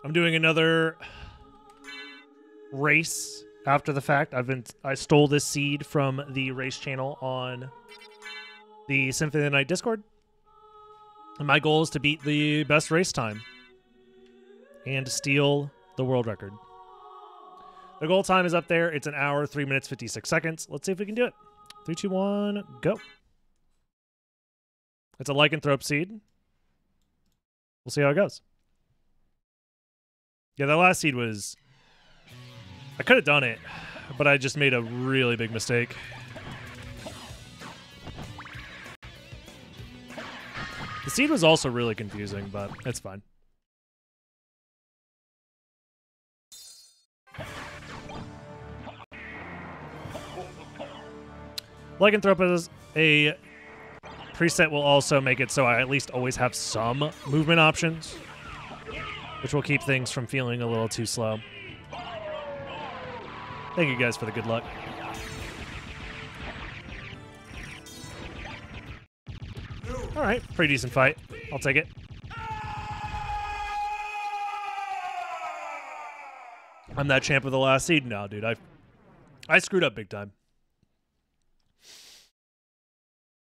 I'm doing another race after the fact. I stole this seed from the race channel on the Symphony of the Night Discord. And my goal is to beat the best race time and to steal the world record. The goal time is up there. It's 1 hour, 3 minutes, 56 seconds. Let's see if we can do it. 3, 2, 1, go. It's a lycanthrope seed. We'll see how it goes. Yeah, that last seed was... I could have done it, but I just made a really big mistake. The seed was also really confusing, but it's fine. Lycanthrope is a preset will also make it so I at least always have some movement options, which will keep things from feeling a little too slow. Thank you guys for the good luck. All right, pretty decent fight. I'll take it. I'm that champ of the last seed now, dude. I screwed up big time.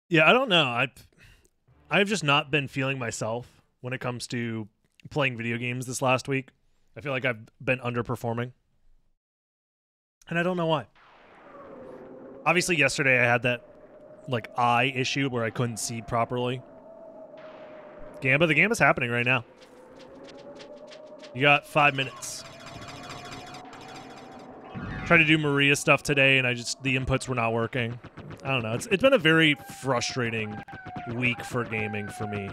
Yeah, I don't know. I've just not been feeling myself when it comes to playing video games this last week. I feel like I've been underperforming. And I don't know why. Obviously, yesterday I had that like eye issue where I couldn't see properly. Gamba, the game is happening right now. You got 5 minutes. Tried to do Maria stuff today, and the inputs were not working. I don't know. It's been a very frustrating week for gaming for me.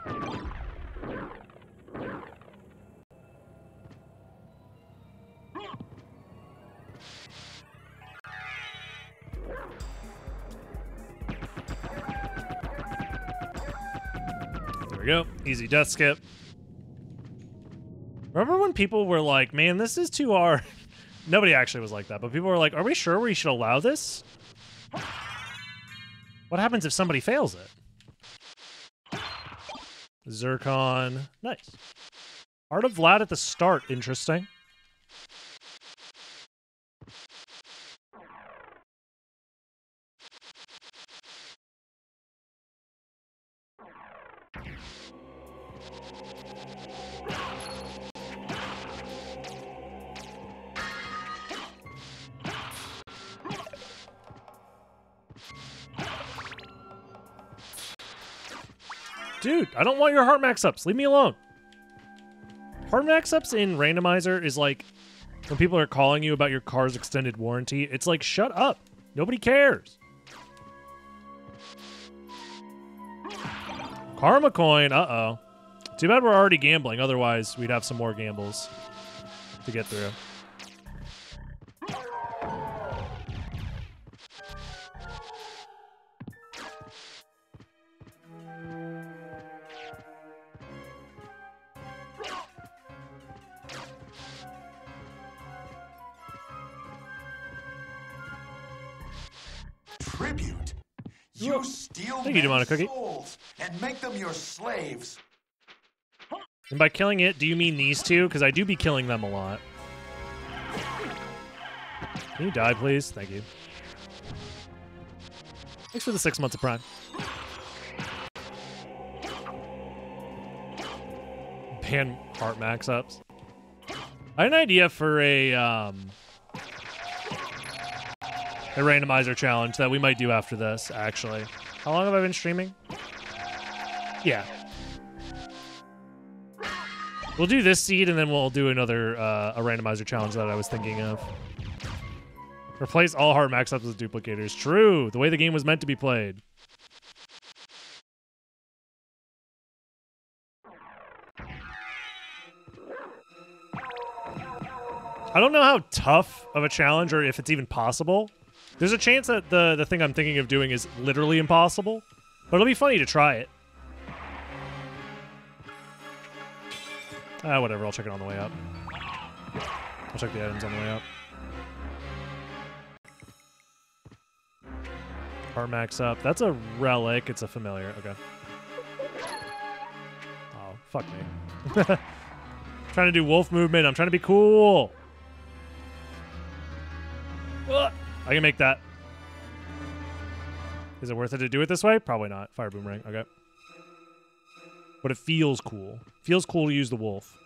There we go. Easy death skip. Remember when people were like, man, this is too hard? Nobody actually was like that, but people were like, are we sure we should allow this? What happens if somebody fails it? Zircon. Nice. Art of Vlad at the start. Interesting. Dude, I don't want your heart max ups. Leave me alone. Heart max ups in Randomizer is like when people are calling you about your car's extended warranty. It's like, shut up. Nobody cares. Karma coin. Uh-oh. Too bad we're already gambling. Otherwise, we'd have some more gambles to get through. Tribute. You steal Thank you, Demonic Cookie. souls and make them your slaves. And by killing it, do you mean these two? Because I do be killing them a lot. Can you die, please? Thank you. Thanks for the 6 months of Prime. Ban heart max ups. I had an idea for a randomizer challenge that we might do after this, actually. How long have I been streaming? Yeah. We'll do this seed, and then we'll do another a randomizer challenge that I was thinking of. Replace all heart max ups with duplicators. True. The way the game was meant to be played. I don't know how tough of a challenge or if it's even possible. There's a chance that the thing I'm thinking of doing is literally impossible, but it'll be funny to try it. Whatever, I'll check it on the way up. I'll check the items on the way up. Heart max up. That's a relic. It's a familiar. Okay. Oh, fuck me. Trying to do wolf movement. I'm trying to be cool. Ugh. I can make that. Is it worth it to do it this way? Probably not. Fire boomerang. Okay. But it feels cool. Feels cool to use the wolf.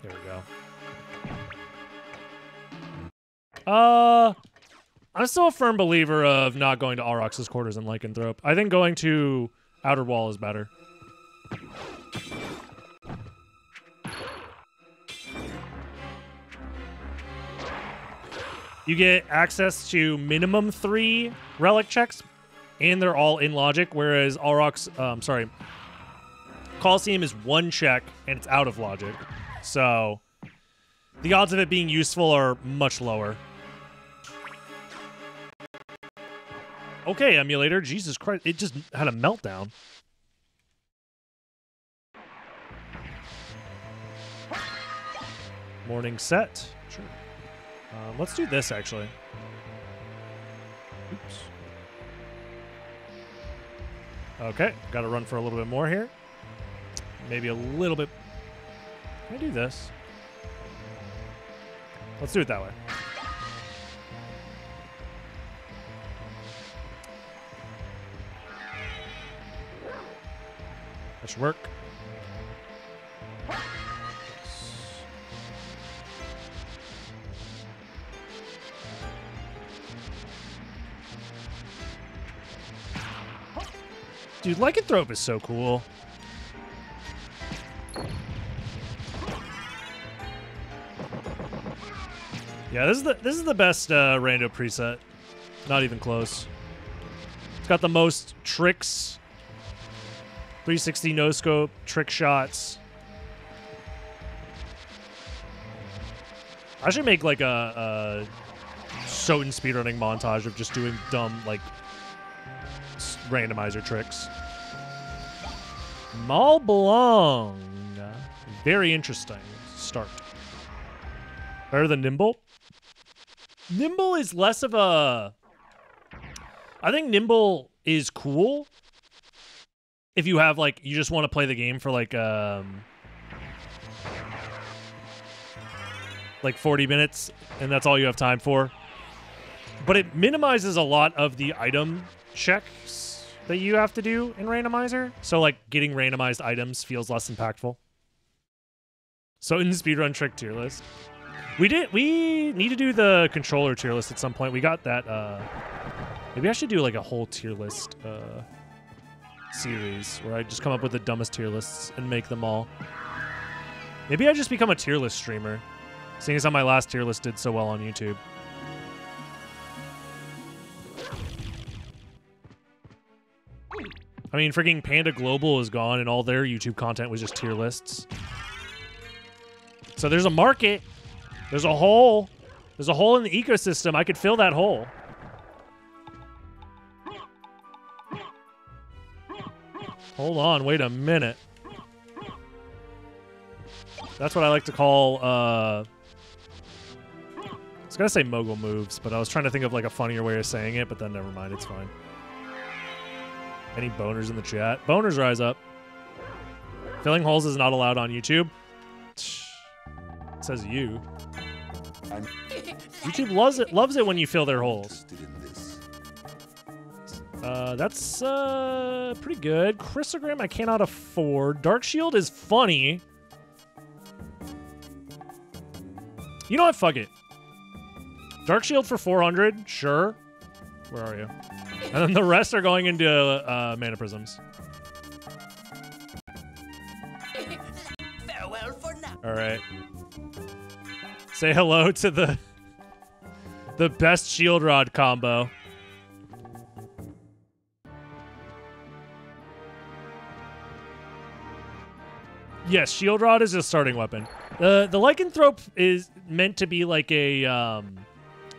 There we go. I'm still a firm believer of not going to Aurochs's quarters in Lycanthrope. I think going to Outer Wall is better. You get access to minimum 3 relic checks, and they're all in logic, whereas Coliseum is 1 check, and it's out of logic. So the odds of it being useful are much lower. Okay, emulator. Jesus Christ. It just had a meltdown. Morning set. Sure. Let's do this, actually. Oops. Okay, got to run for a little bit more here. Maybe a little bit. Can I do this? Let's do it that way. That should work. Dude, Lycanthrope is so cool. Yeah, this is the best rando preset. Not even close. It's got the most tricks. 360 no scope, trick shots. I should make like a Soten speedrunning montage of just doing dumb like randomizer tricks. Mont Blanc. Very interesting start. Better than Nimble? Nimble is less of a... I think Nimble is cool if you have, like, you just want to play the game for, like 40 minutes, and that's all you have time for. But it minimizes a lot of the item checks that you have to do in Randomizer. So, like, getting randomized items feels less impactful. So, in the speedrun trick tier list. We need to do the controller tier list at some point. We got that, maybe I should do, like, a whole tier list, series where I just come up with the dumbest tier lists and make them all. Maybe I just become a tier list streamer, seeing as how my last tier list did so well on YouTube. I mean, freaking Panda Global is gone and all their YouTube content was just tier lists. So there's a market. There's a hole. There's a hole in the ecosystem. I could fill that hole. Hold on, wait a minute. That's what I like to call, I was gonna say mogul moves, but I was trying to think of like a funnier way of saying it, but then never mind, it's fine. Any boners in the chat? Boners rise up. Filling holes is not allowed on YouTube. It says you. YouTube loves it when you fill their holes. That's pretty good. Chrysogram I cannot afford. Dark Shield is funny. You know what? Fuck it. Dark Shield for 400, sure. Where are you? And then the rest are going into Mana Prisms. Farewell for now. All right. Say hello to the best Shield Rod combo. Yes, Shield Rod is a starting weapon. The Lycanthrope is meant to be like a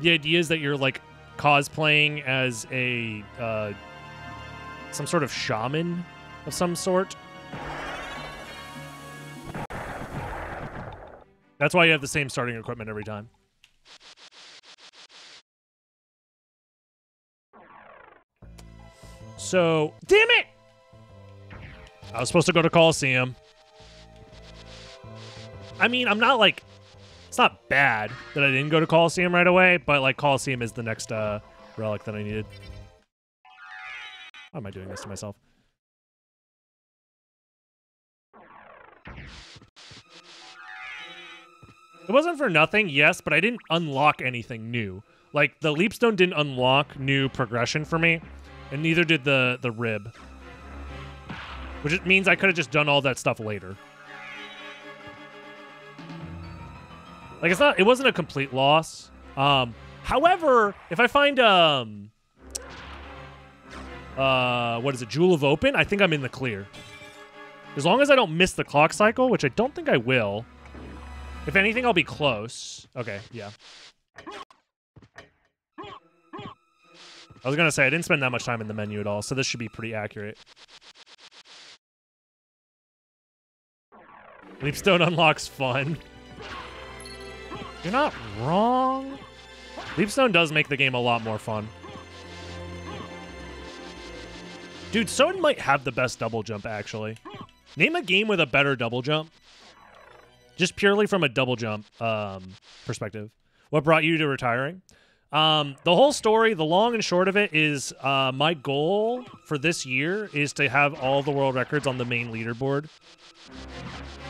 the idea is that you're like cosplaying as a some sort of shaman of some sort. That's why you have the same starting equipment every time. So, damn it! I was supposed to go to Coliseum. I mean, I'm not like... It's not bad that I didn't go to Coliseum right away, but like Coliseum is the next relic that I needed. Why am I doing this to myself? It wasn't for nothing, yes, but I didn't unlock anything new. Like, the Leapstone didn't unlock new progression for me, and neither did the rib. Which means I could have just done all that stuff later. Like, it wasn't a complete loss. However, if I find, what is it, Jewel of Open, I think I'm in the clear. As long as I don't miss the clock cycle, which I don't think I will. If anything, I'll be close. Okay, yeah. I was gonna say, I didn't spend that much time in the menu at all, so this should be pretty accurate. Leapstone unlocks fun. You're not wrong. Leapstone does make the game a lot more fun. Dude, Stone might have the best double jump, actually. Name a game with a better double jump. Just purely from a double jump perspective. What brought you to retiring? The whole story, the long and short of it is my goal for this year is to have all the world records on the main leaderboard.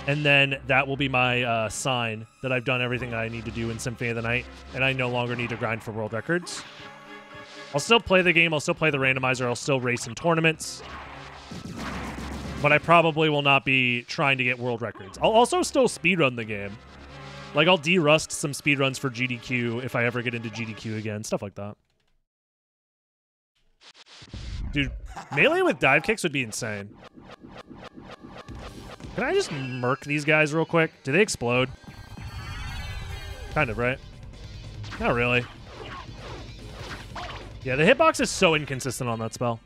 And then that will be my sign that I've done everything I need to do in Symphony of the Night, and I no longer need to grind for world records. I'll still play the game, I'll still play the randomizer, I'll still race in tournaments, but I probably will not be trying to get world records. I'll also still speedrun the game. Like, I'll de-rust some speedruns for GDQ if I ever get into GDQ again, stuff like that. Dude, melee with dive kicks would be insane. Can I just murk these guys real quick? Do they explode? Kind of, right? Not really. Yeah, the hitbox is so inconsistent on that spell.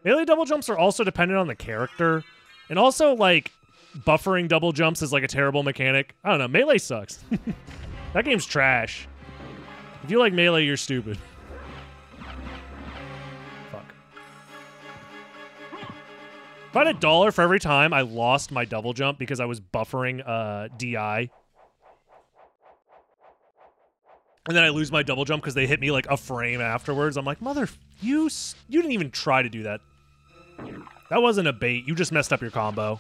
Melee double jumps are also dependent on the character. And also, like, buffering double jumps is like a terrible mechanic. I don't know, melee sucks. That game's trash. If you like melee, you're stupid. Fuck. If I had $1 for every time I lost my double jump because I was buffering DI, and then I lose my double jump because they hit me like a frame afterwards, I'm like, mother, you didn't even try to do that. That wasn't a bait. You just messed up your combo.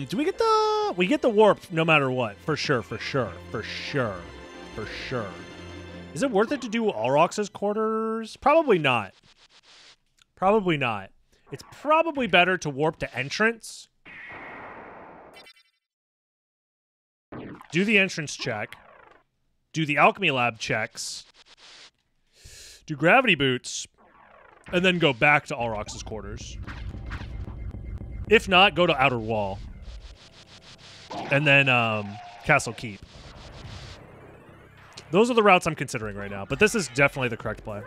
Do we get the warp no matter what? For sure. Is it worth it to do Alrox's quarters? Probably not. Probably not. It's probably better to warp to entrance. Do the entrance check. Do the alchemy lab checks. Do gravity boots. And then go back to Alrox's quarters. If not, go to Outer Wall. And then Castle Keep. Those are the routes I'm considering right now, but this is definitely the correct play.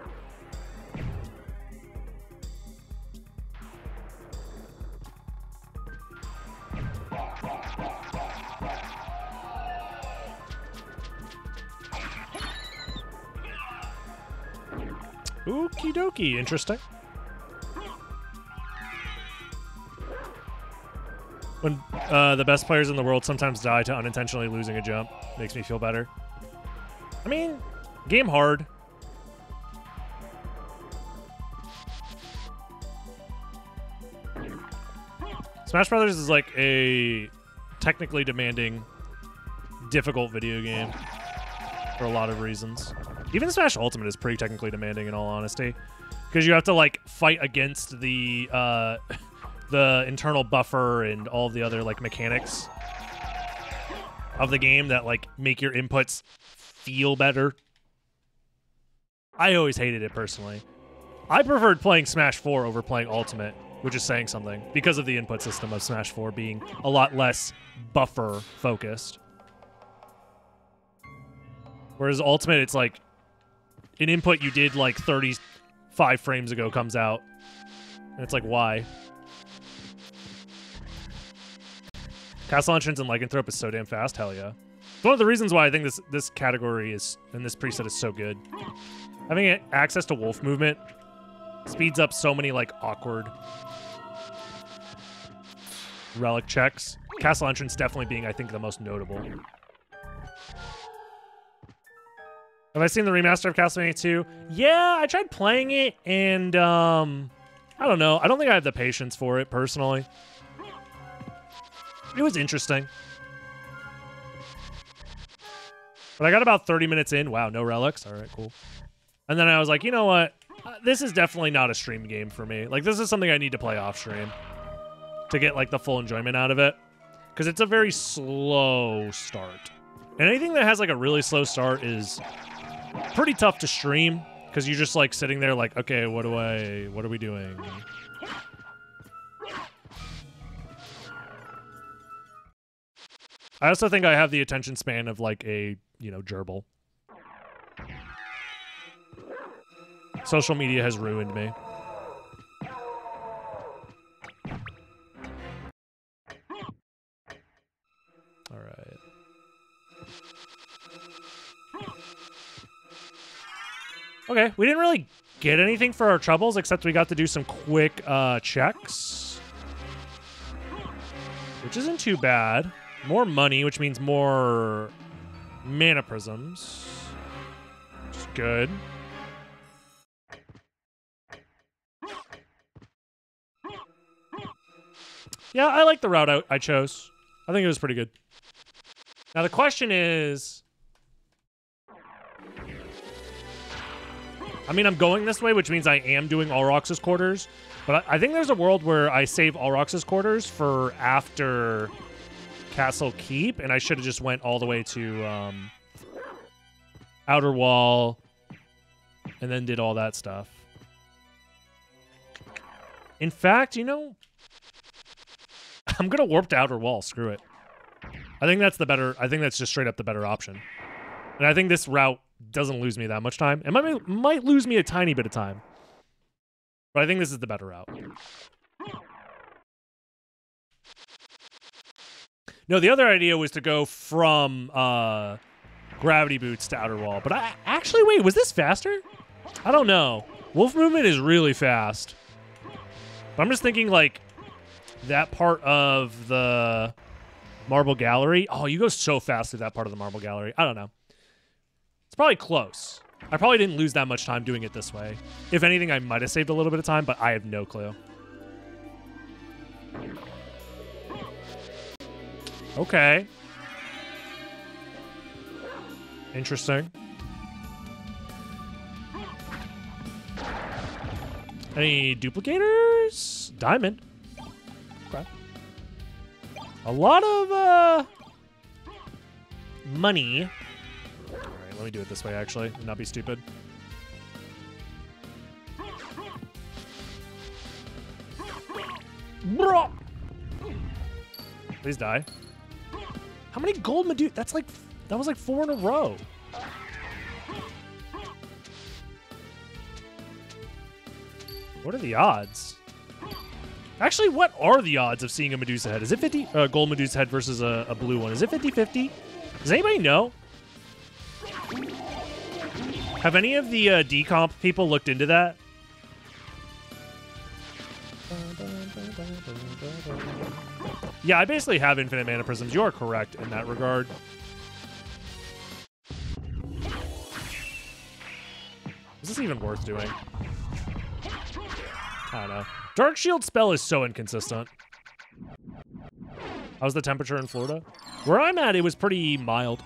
Okie dokie, interesting. When the best players in the world sometimes die to unintentionally losing a jump, makes me feel better. I mean, game hard. Smash Brothers is like a technically demanding, difficult video game for a lot of reasons. Even Smash Ultimate is pretty technically demanding, in all honesty, because you have to like fight against the internal buffer and all of the other like mechanics of the game that like make your inputs feel better. I always hated it personally. I preferred playing Smash 4 over playing Ultimate, which is saying something, because of the input system of Smash 4 being a lot less buffer focused. Whereas Ultimate, it's like an input you did like 35 frames ago comes out. And it's like, why? Castle Entrance and Lycanthrope is so damn fast. Hell yeah. It's one of the reasons why I think this category is, and this preset is so good. Having access to wolf movement speeds up so many like awkward relic checks. Castle Entrance definitely being, I think, the most notable. Have I seen the remaster of Castlevania 2? Yeah, I tried playing it, and I don't know. I don't think I have the patience for it, personally. It was interesting. But I got about 30 minutes in. Wow, no relics. All right, cool. And then I was like, you know what? This is definitely not a stream game for me. Like, this is something I need to play off stream to get, like, the full enjoyment out of it. Because it's a very slow start. And anything that has, like, a really slow start is pretty tough to stream. Because you're just, like, sitting there like, okay, what are we doing? I also think I have the attention span of, like, a, you know, gerbil. Social media has ruined me. All right. Okay, we didn't really get anything for our troubles, except we got to do some quick checks. Which isn't too bad. More money, which means more mana prisms. Which is good. Yeah, I like the route I chose. I think it was pretty good. Now the question is... I mean, I'm going this way, which means I am doing Olrox's Quarters. But I think there's a world where I save Olrox's Quarters for after Castle Keep, and I should have just went all the way to Outer Wall and then did all that stuff. In fact, you know... I'm gonna warp to Outer Wall. Screw it. I think that's the better. I think that's just straight up the better option. And I think this route doesn't lose me that much time. It might lose me a tiny bit of time, but I think this is the better route. No, the other idea was to go from Gravity Boots to Outer Wall. But I actually wait. Was this faster? I don't know. Wolf movement is really fast. But I'm just thinking like. That part of the Marble Gallery. Oh, you go so fast through that part of the Marble Gallery. I don't know. It's probably close. I probably didn't lose that much time doing it this way. If anything, I might have saved a little bit of time, but I have no clue. Okay. Interesting. Any duplicators? Diamond. Okay. A lot of money. All right, let me do it this way, actually, and not be stupid. Bro! Please die. How many gold Medusa? That was like 4 in a row. What are the odds? Actually, what are the odds of seeing a Medusa head? Is it 50 gold Medusa head versus a blue one? Is it 50-50? Does anybody know? Have any of the decomp people looked into that? Yeah, I basically have infinite mana prisms. You are correct in that regard. Is this even worth doing? I don't know. Dark Shield spell is so inconsistent. How's the temperature in Florida? Where I'm at, it was pretty mild.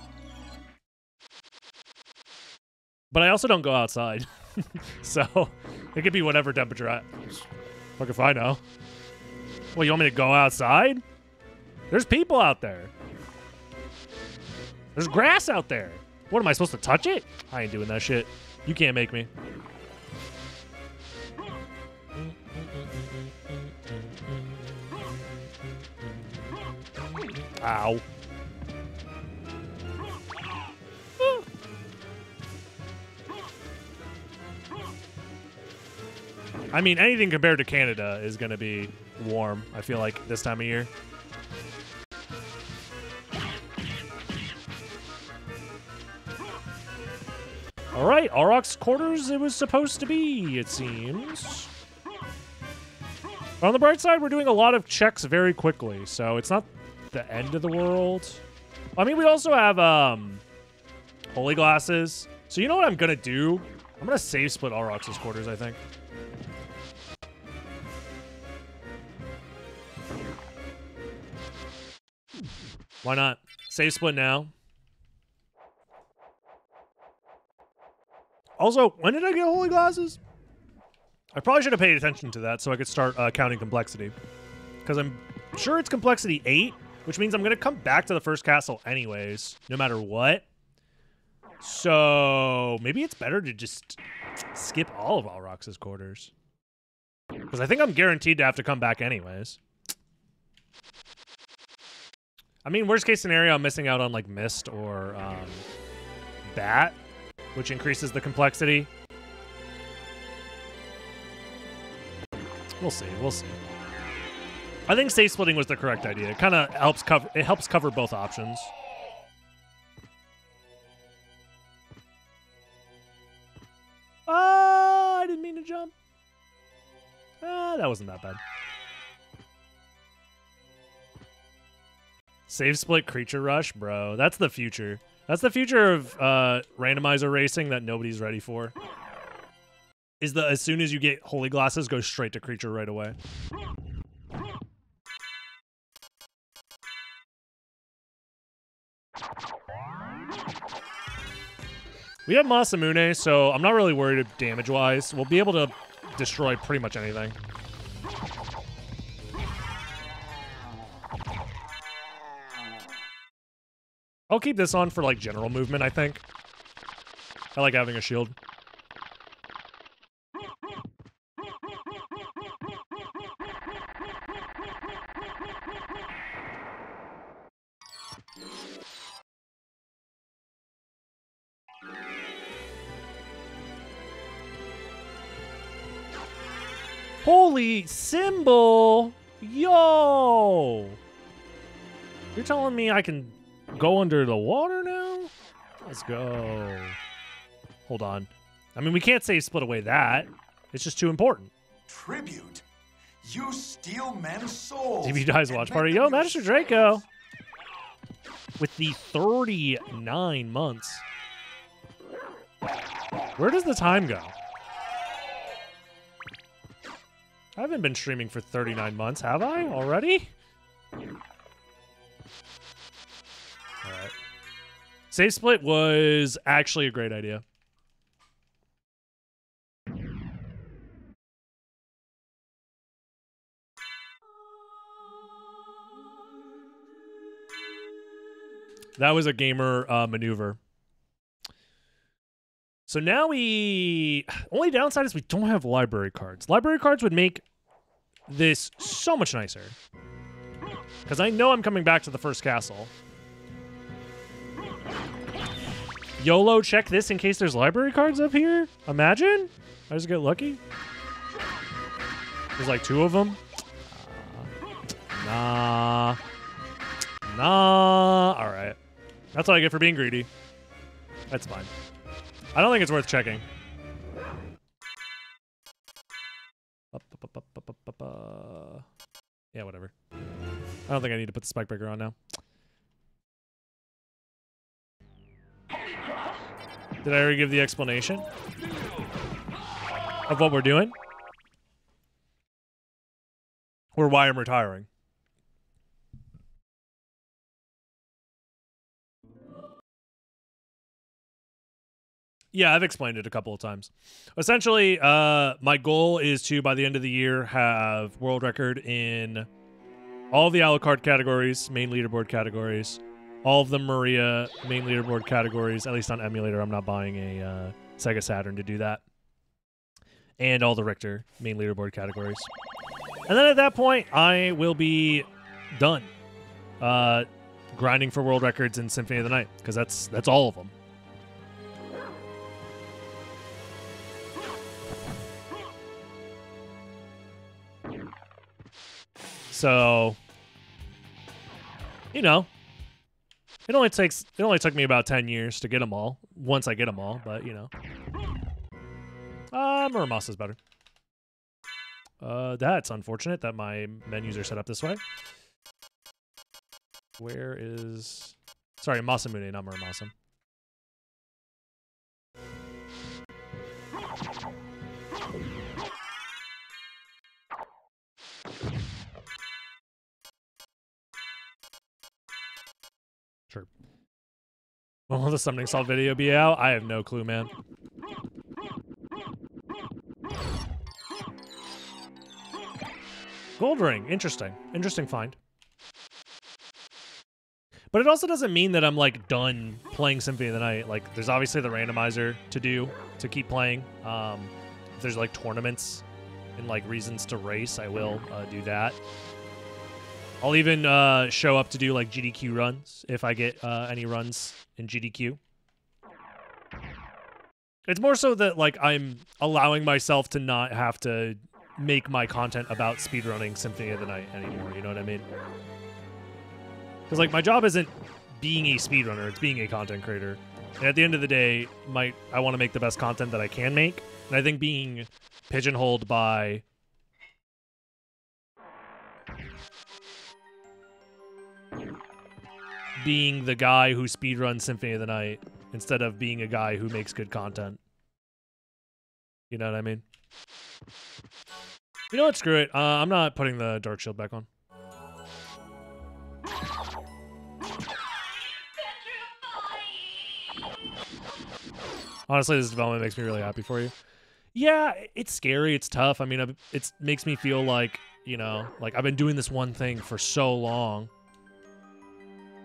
But I also don't go outside. So, it could be whatever temperature. Fuck if I know. Well, you want me to go outside? There's people out there. There's grass out there. What, am I supposed to touch it? I ain't doing that shit. You can't make me. Ow. I mean, anything compared to Canada is going to be warm, I feel like, this time of year. All right, Auroch's quarters it was supposed to be, it seems. But on the bright side, we're doing a lot of checks very quickly, so it's not the end of the world. I mean, we also have holy glasses. So you know what I'm going to do? I'm going to save split Auroch's quarters, I think. Why not? Save split now. Also, when did I get holy glasses? I probably should have paid attention to that so I could start counting complexity. Because I'm sure it's complexity 8, which means I'm going to come back to the first castle anyways, no matter what. So maybe it's better to just skip all of Auroch's quarters. Because I think I'm guaranteed to have to come back anyways. I mean, worst case scenario, I'm missing out on like Mist or Bat, which increases the complexity. We'll see. We'll see. I think safe splitting was the correct idea. It kind of helps cover both options. I didn't mean to jump. That wasn't that bad. Save split creature rush, bro. That's the future. That's the future of randomizer racing that nobody's ready for. Is as soon as you get holy glasses, go straight to creature right away. We have Masamune, so I'm not really worried damage-wise. We'll be able to destroy pretty much anything. I'll keep this on for, like, general movement, I think. I like having a shield. Holy symbol! Yo! You're telling me I can go under the water now? Let's go. Hold on. I mean, we can't say split away that. It's just too important. Tribute. You steal men's souls. TV Dies Watch Party. Yo, Magister Draco. With the 39 months. Where does the time go? I haven't been streaming for 39 months, have I? Already? Alright. Save split was actually a great idea. That was a gamer maneuver. So now we... Only downside is we don't have library cards. Library cards would make this so much nicer. Because I know I'm coming back to the first castle. YOLO, check this in case there's library cards up here. Imagine. I just get lucky. There's like 2 of them. Nah. Alright. That's what I get for being greedy. That's fine. I don't think it's worth checking. Yeah, whatever. I don't think I need to put the spike breaker on now. Did I already give the explanation of what we're doing? Or why I'm retiring? Yeah, I've explained it a couple of times. Essentially, my goal is to, by the end of the year, have world record in all of the Alucard categories, main leaderboard categories, all of the Maria main leaderboard categories, at least on emulator. I'm not buying a Sega Saturn to do that. And all the Richter main leaderboard categories. And then at that point, I will be done grinding for world records in Symphony of the Night, because that's all of them. So, you know, it only took me about 10 years to get them all. Once I get them all, but you know, Muramasa's better. That's unfortunate that my menus are set up this way. Where is... Sorry, Masamune, not Muramasa. Sure. When will the summoning salt video be out? I have no clue, man. Gold ring. Interesting. Interesting find. But it also doesn't mean that I'm, like, done playing Symphony of the Night. Like, there's obviously the randomizer to do to keep playing. If there's, like, tournaments and, like, reasons to race, I will do that. I'll even show up to do, like, GDQ runs if I get any runs in GDQ. It's more so that, like, I'm allowing myself to not have to make my content about speedrunning Symphony of the Night anymore, you know what I mean? Because, like, my job isn't being a speedrunner, it's being a content creator. And at the end of the day, I want to make the best content that I can make. And I think being pigeonholed by being the guy who speedruns Symphony of the Night instead of being a guy who makes good content. You know what I mean? You know what? Screw it. I'm not putting the Dark Shield back on. Honestly, this development makes me really happy for you. Yeah, it's scary. It's tough. I mean, it makes me feel like, you know, like I've been doing this one thing for so long.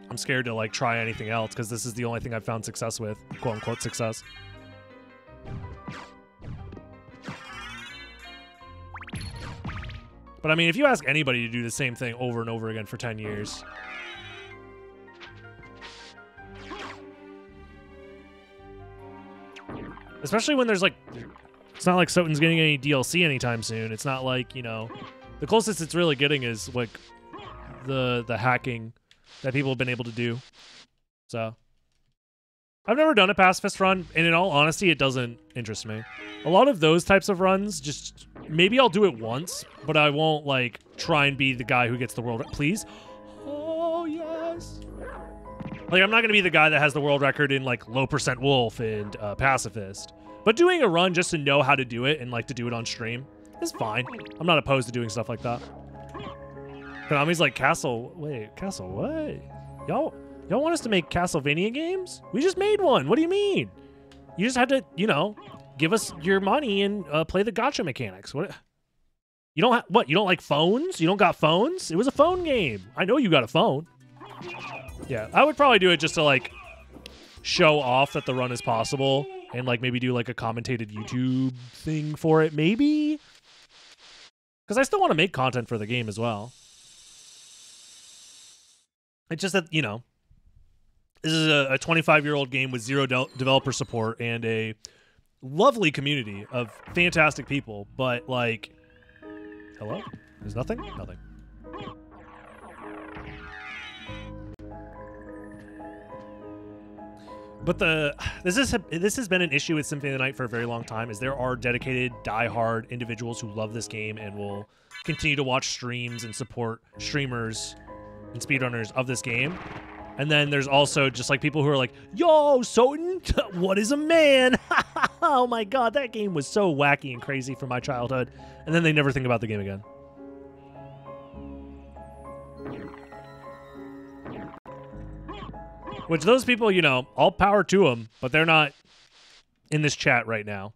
I'm scared to, like, try anything else because this is the only thing I've found success with. Quote-unquote success. But, I mean, if you ask anybody to do the same thing over and over again for 10 years... Especially when there's, like... It's not like Soten's getting any DLC anytime soon. It's not like, you know... The closest it's really getting is, like, the hacking that people have been able to do. So... I've never done a pacifist run, and in all honesty, it doesn't interest me. A lot of those types of runs, just... Maybe I'll do it once, but I won't, like, try and be the guy who gets the world... Please? Oh, yes! Like, I'm not going to be the guy that has the world record in, like, low percent wolf and pacifist. But doing a run just to know how to do it and, like, to do it on stream is fine. I'm not opposed to doing stuff like that. Konami's like, Castle... Wait, Castle what? Y'all want us to make Castlevania games? We just made one. What do you mean? You just had to, you know, give us your money and play the gacha mechanics. What? You don't what? You don't like phones? You don't got phones? It was a phone game. I know you got a phone. Yeah, I would probably do it just to, like, show off that the run is possible and, like, maybe do, like, a commentated YouTube thing for it, maybe? Because I still want to make content for the game as well. It's just that, you know, this is a 25-year-old game with zero developer support and a lovely community of fantastic people, but, like... Hello? There's nothing? Nothing. But this has been an issue with Symphony of the Night for a very long time, is there are dedicated, die-hard individuals who love this game and will continue to watch streams and support streamers and speedrunners of this game. And then there's also just, like, people who are like, yo, Soten, what is a man? Oh my god, that game was so wacky and crazy from my childhood. And then they never think about the game again. Which those people, you know, all power to them, but they're not in this chat right now.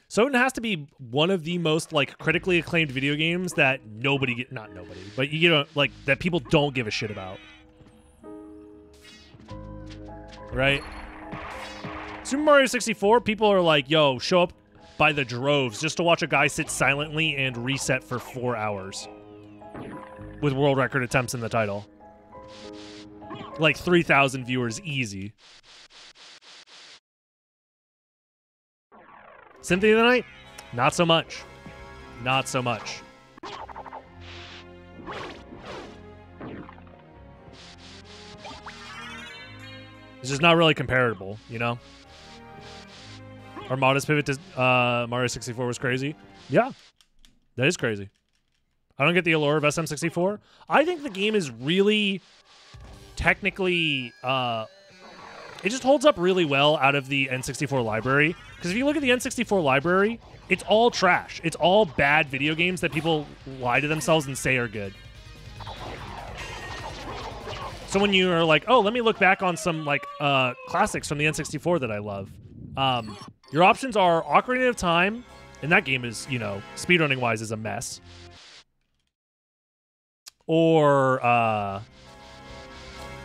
Soten has to be one of the most, like, critically acclaimed video games that not nobody, but, you know, like, that people don't give a shit about. Right? Super Mario 64, people are like, yo, show up by the droves just to watch a guy sit silently and reset for 4 hours. With world record attempts in the title. Like 3,000 viewers easy. Symphony of the Night? Not so much. Not so much. It's just not really comparable, you know? Armada's pivot to Mario 64 was crazy. Yeah, that is crazy. I don't get the allure of SM64. I think the game is really technically... it just holds up really well out of the N64 library. Because if you look at the N64 library, it's all trash. It's all bad video games that people lie to themselves and say are good. So when you are like, oh, let me look back on some like classics from the N64 that I love, your options are Ocarina of Time, and that game is, you know, speedrunning wise is a mess. Or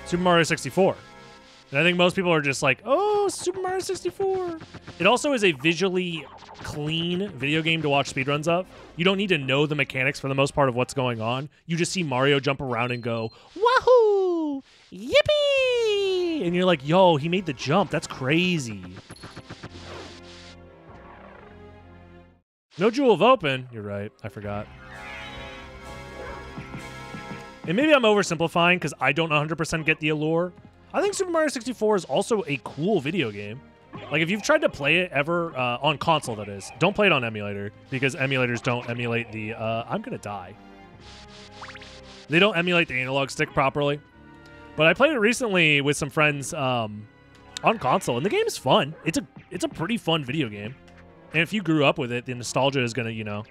Super Mario 64. And I think most people are just like, oh, Super Mario 64. It also is a visually clean video game to watch speedruns of. You don't need to know the mechanics for the most part of what's going on. You just see Mario jump around and go, wahoo! Yippee! And you're like, yo, he made the jump. That's crazy. No Jewel of Open. You're right. I forgot. And maybe I'm oversimplifying because I don't 100% get the allure. I think Super Mario 64 is also a cool video game. Like, if you've tried to play it ever, on console, that is, don't play it on emulator, because emulators don't emulate the, I'm gonna die. They don't emulate the analog stick properly. But I played it recently with some friends, on console, and the game is fun. It's a pretty fun video game. And if you grew up with it, the nostalgia is gonna, you know...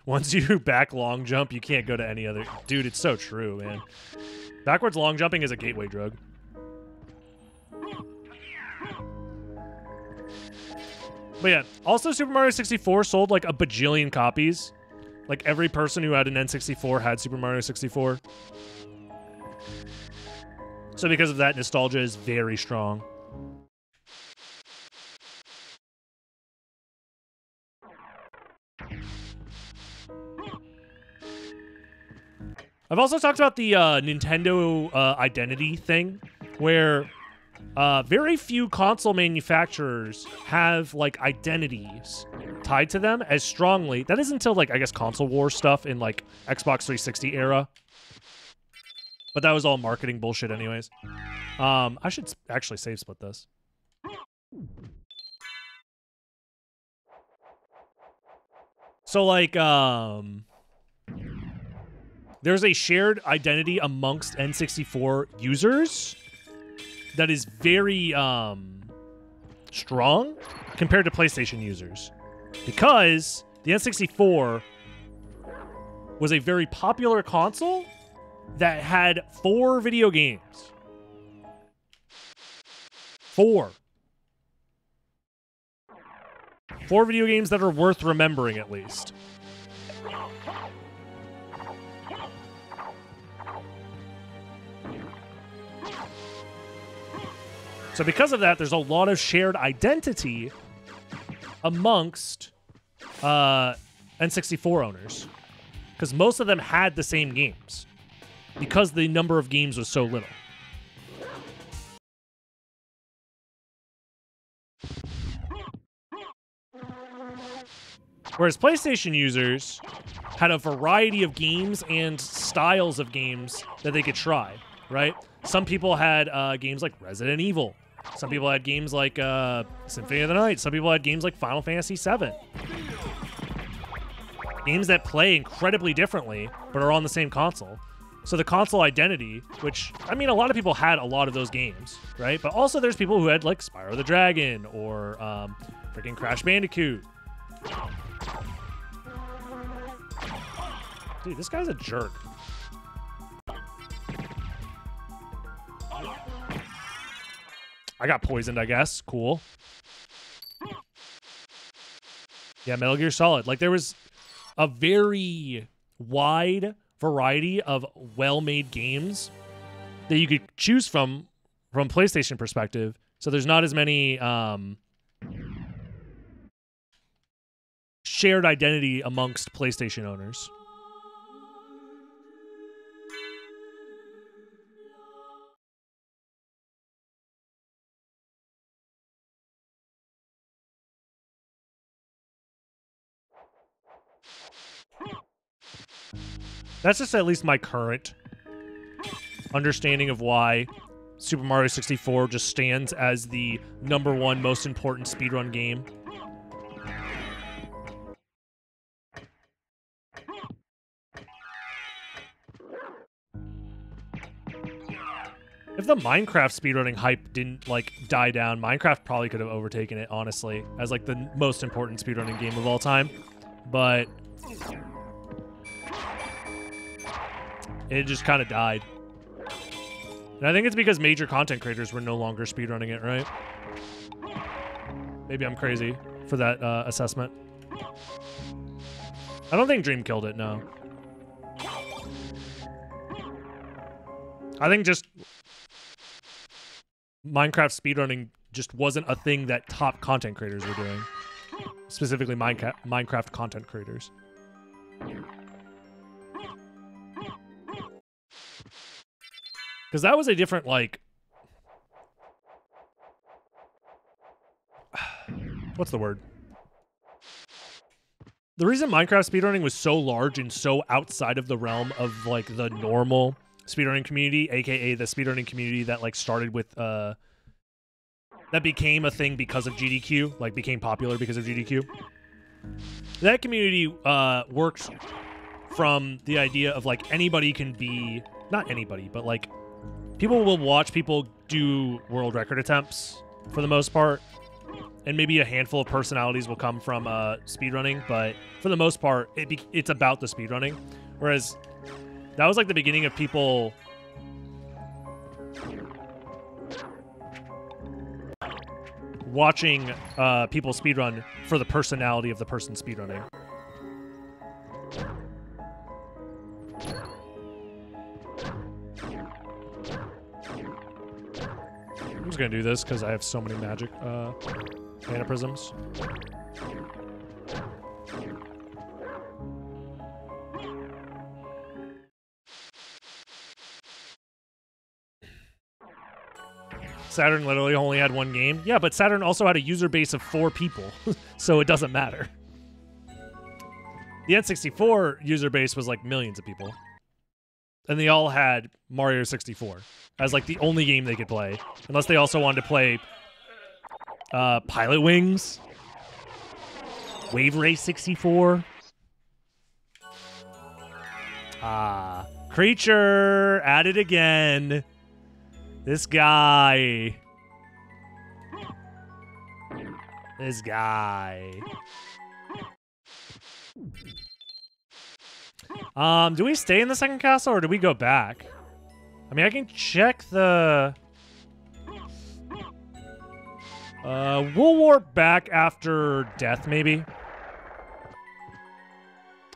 Once you back long jump, you can't go to any other... Dude, it's so true, man. Backwards long jumping is a gateway drug. But yeah, also Super Mario 64 sold like a bajillion copies. Like every person who had an N64 had Super Mario 64. So because of that, nostalgia is very strong. I've also talked about the Nintendo identity thing, where very few console manufacturers have like identities tied to them as strongly. That is until like, I guess, console war stuff in like Xbox 360 era. But that was all marketing bullshit anyways. I should actually save split this. So like, there's a shared identity amongst N64 users that is very strong compared to PlayStation users. Because the N64 was a very popular console that had 4 video games. 4. 4 video games that are worth remembering, at least. So because of that, there's a lot of shared identity amongst N64 owners. Because most of them had the same games. Because the number of games was so little. Whereas PlayStation users had a variety of games and styles of games that they could try, right? Some people had games like Resident Evil. Some people had games like Symphony of the Night. Some people had games like Final Fantasy VII. Games that play incredibly differently, but are on the same console. So the console identity, which, I mean, a lot of people had a lot of those games, right? But also there's people who had like Spyro the Dragon or freaking Crash Bandicoot. Dude, this guy's a jerk. I got poisoned, I guess. Cool. Yeah, Metal Gear Solid. Like, there was a very wide variety of well-made games that you could choose from PlayStation perspective. So there's not as many shared identity amongst PlayStation owners. That's just at least my current understanding of why Super Mario 64 just stands as the #1 most important speedrun game. If the Minecraft speedrunning hype didn't, like, die down, Minecraft probably could have overtaken it, honestly, as, like, the most important speedrunning game of all time. But it just kind of died. And I think it's because major content creators were no longer speedrunning it, right? Maybe I'm crazy for that assessment. I don't think Dream killed it, no. I think just Minecraft speedrunning just wasn't a thing that top content creators were doing. Specifically Minecraft content creators. Because that was a different, like... What's the word? The reason Minecraft speedrunning was so large and so outside of the realm of, like, the normal speedrunning community, aka the speedrunning community that, like, started with, that became a thing because of GDQ, like, became popular because of GDQ. That community works from the idea of, like, anybody can be... Not anybody, but, like, people will watch people do world record attempts, for the most part. And maybe a handful of personalities will come from speedrunning, but for the most part, it's about the speedrunning. Whereas that was like the beginning of people watching people speedrun for the personality of the person speedrunning. I'm just gonna do this because I have so many magic mana prisms. Saturn literally only had one game. Yeah, but Saturn also had a user base of 4 people, so it doesn't matter. The N64 user base was like millions of people. And they all had Mario 64 as like the only game they could play. Unless they also wanted to play Pilot Wings, Wave Race 64. Creature at it again. This guy. This guy. Do we stay in the second castle or do we go back? I mean, I can check the... we'll warp back after death, maybe.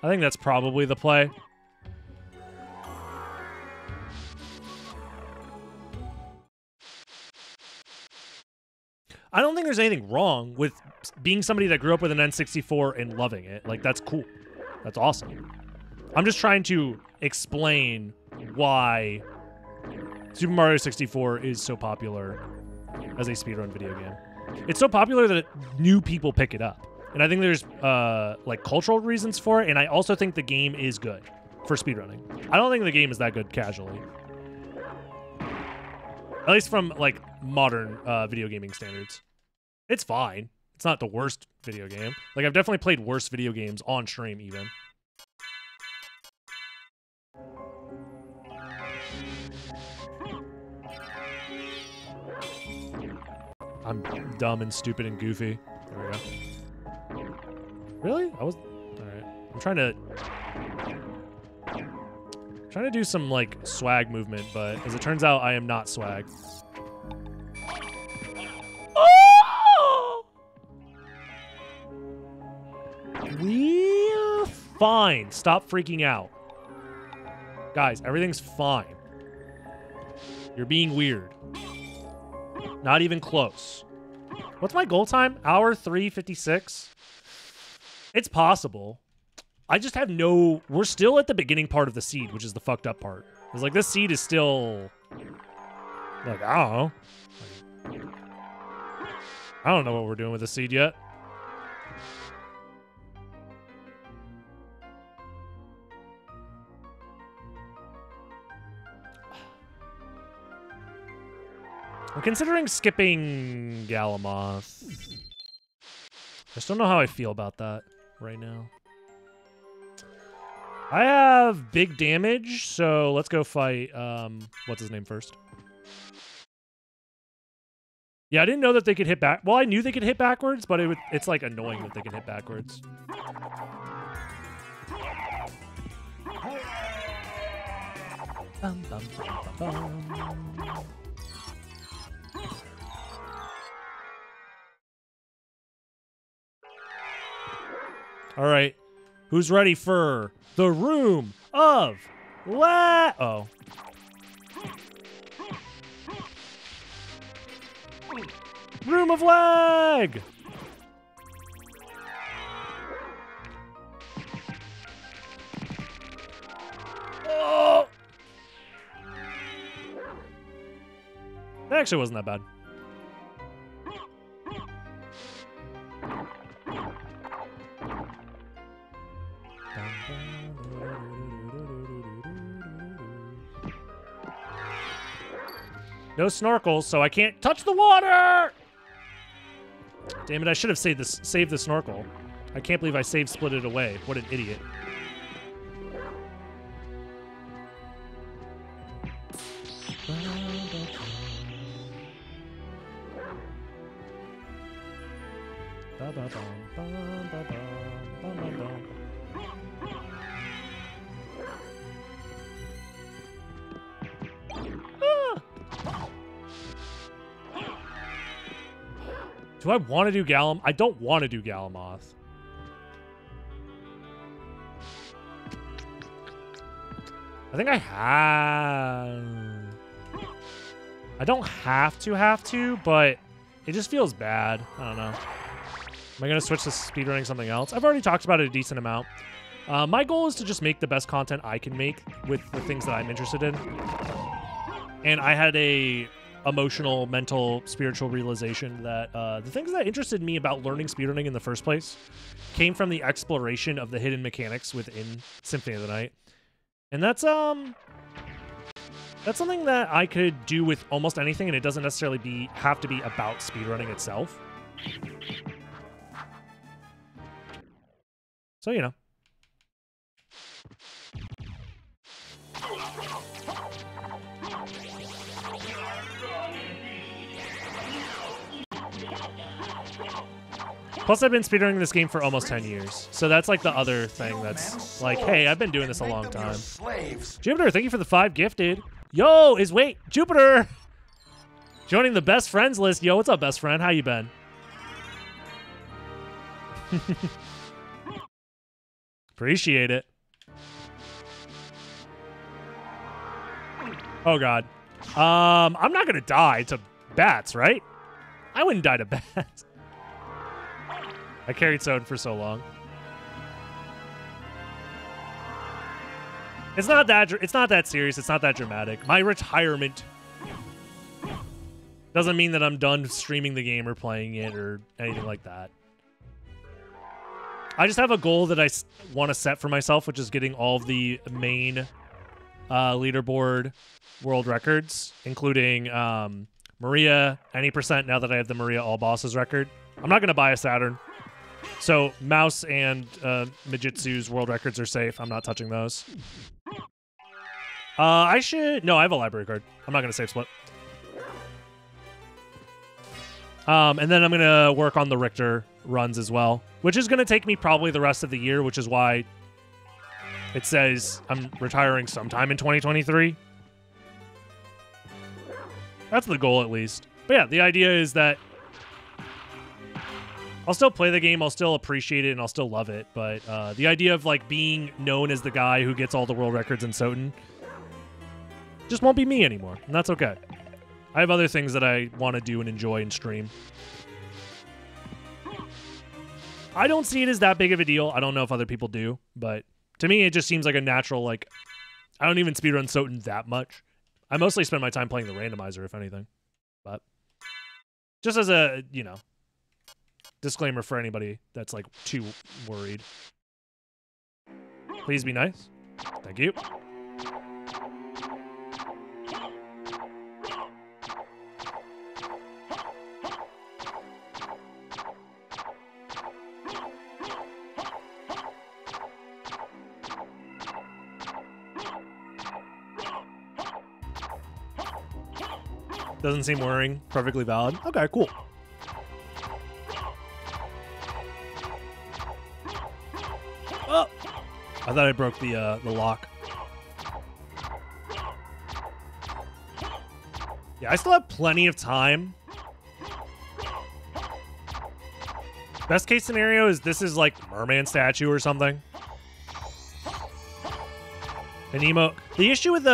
I think that's probably the play. I don't think there's anything wrong with being somebody that grew up with an N64 and loving it. Like, that's cool. That's awesome. I'm just trying to explain why Super Mario 64 is so popular as a speedrun video game. It's so popular that new people pick it up. And I think there's, like, cultural reasons for it, and I also think the game is good for speedrunning. I don't think the game is that good casually. At least from, like, modern video gaming standards. It's fine. It's not the worst video game. Like, I've definitely played worse video games on stream, even. I'm dumb and stupid and goofy. There we go. Really? I was... Alright. I'm trying to do some, like, swag movement, but as it turns out, I am not swag. Oh! We're fine. Stop freaking out. Guys, everything's fine. You're being weird. Not even close. What's my goal time? Hour 3:56? It's possible. I just have no... We're still at the beginning part of the seed, which is the fucked up part. It's like, this seed is still... Like, I don't know. I don't know what we're doing with the seed yet. I'm considering skipping Galamoth. I just don't know how I feel about that right now. I have big damage, so let's go fight, what's his name first? Yeah, I didn't know that they could hit back. Well, I knew they could hit backwards, but it's like annoying that they can hit backwards. Bum, bum, bum, bum. All right, who's ready for the Room of Lag? Oh. Room of Lag! Oh! That actually wasn't that bad. No snorkels, so I can't touch the water! Damn it, I should have saved the snorkel. I can't believe I split it away. What an idiot. Do I want to do Galam? I don't want to do Galamoth. I think I have. I don't have to, but it just feels bad. I don't know. Am I going to switch to speedrunning something else? I've already talked about it a decent amount. My goal is to just make the best content I can make with the things that I'm interested in. And I had a emotional, mental, spiritual realization that the things that interested me about learning speedrunning in the first place came from the exploration of the hidden mechanics within Symphony of the Night. And that's something that I could do with almost anything, and it doesn't necessarily have to be about speedrunning itself. So, you know. Plus, I've been speedrunning this game for almost 10 years. So that's like the other thing that's like, hey, I've been doing this a long time. Jupiter, thank you for the 5 gifted. Yo, wait, Jupiter! Joining the best friends list. Yo, what's up, best friend? How you been? Appreciate it. Oh, God. I'm not going to die to bats, right? I wouldn't die to bats. I carried Soden for so long. It's not that serious. It's not that dramatic. My retirement doesn't mean that I'm done streaming the game or playing it or anything like that. I just have a goal that I want to set for myself, which is getting all of the main leaderboard world records, including Maria, any percent now that I have the Maria All Bosses record. I'm not going to buy a Saturn. So Mouse and Mijitsu's world records are safe. I'm not touching those. No, I have a library card. I'm not going to save split. And then I'm going to work on the Richter runs as well, which is going to take me probably the rest of the year, which is why it says I'm retiring sometime in 2023. That's the goal, at least. But yeah, the idea is that I'll still play the game, I'll still appreciate it, and I'll still love it, but the idea of like being known as the guy who gets all the world records in Soden just won't be me anymore, and that's okay. I have other things that I want to do and enjoy and stream. I don't see it as that big of a deal. I don't know if other people do, but to me, it just seems like a natural, like, I don't even speedrun Soden that much. I mostly spend my time playing the randomizer, if anything. But just as a, you know, disclaimer for anybody that's like too worried. Please be nice. Thank you. Doesn't seem worrying. Perfectly valid. Okay, cool. Oh! I thought I broke the lock. Yeah, I still have plenty of time. Best case scenario is this is like merman statue or something. An emote. The issue with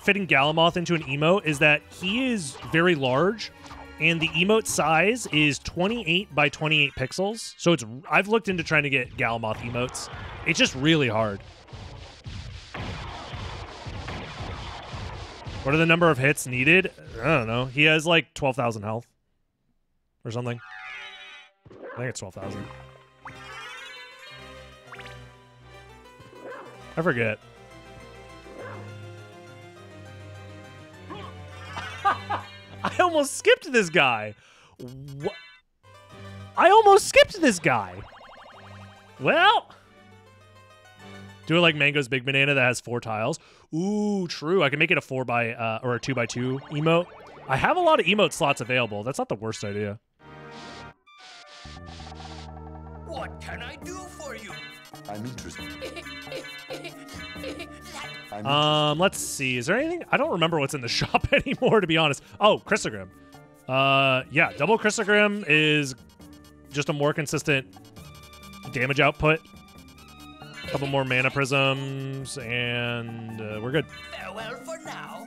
fitting Galamoth into an emote is that he is very large, and the emote size is 28 by 28 pixels. So it's I've looked into trying to get Galamoth emotes. It's just really hard. What are the number of hits needed? I don't know. He has like 12,000 health or something. I think it's 12,000. I forget. I almost skipped this guy. What? I almost skipped this guy. Well, do it like Mango's Big Banana that has 4 tiles. Ooh, true. I can make it a 4 by or a 2 by 2 emote. I have a lot of emote slots available. That's not the worst idea. What can I do for you? I'm interested. Let's see. Is there anything? I don't remember what's in the shop anymore, to be honest. Oh, Crystagram. Yeah, double Crystagram is just a more consistent damage output. A couple more mana prisms, and we're good. Farewell for now.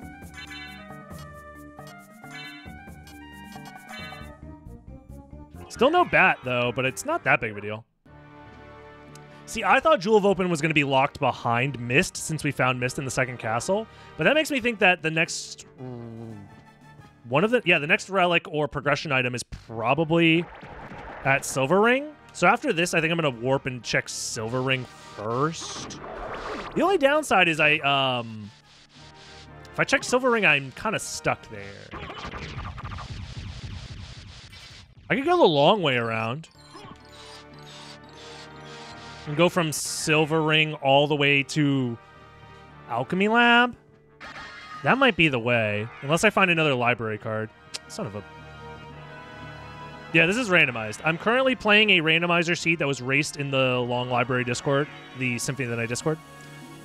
Still no bat, though, but it's not that big of a deal. See, I thought Jewel of Open was going to be locked behind Mist since we found Mist in the second castle, but that makes me think that the next the next relic or progression item is probably at Silver Ring. So after this, I think I'm going to warp and check Silver Ring first. The only downside is if I check Silver Ring, I'm kind of stuck there. I could go the long way around and go from Silver Ring all the way to Alchemy Lab. That might be the way, unless I find another library card. Son of a... Yeah, this is randomized. I'm currently playing a randomizer seed that was raced in the Long Library Discord, the Symphony of the Night Discord.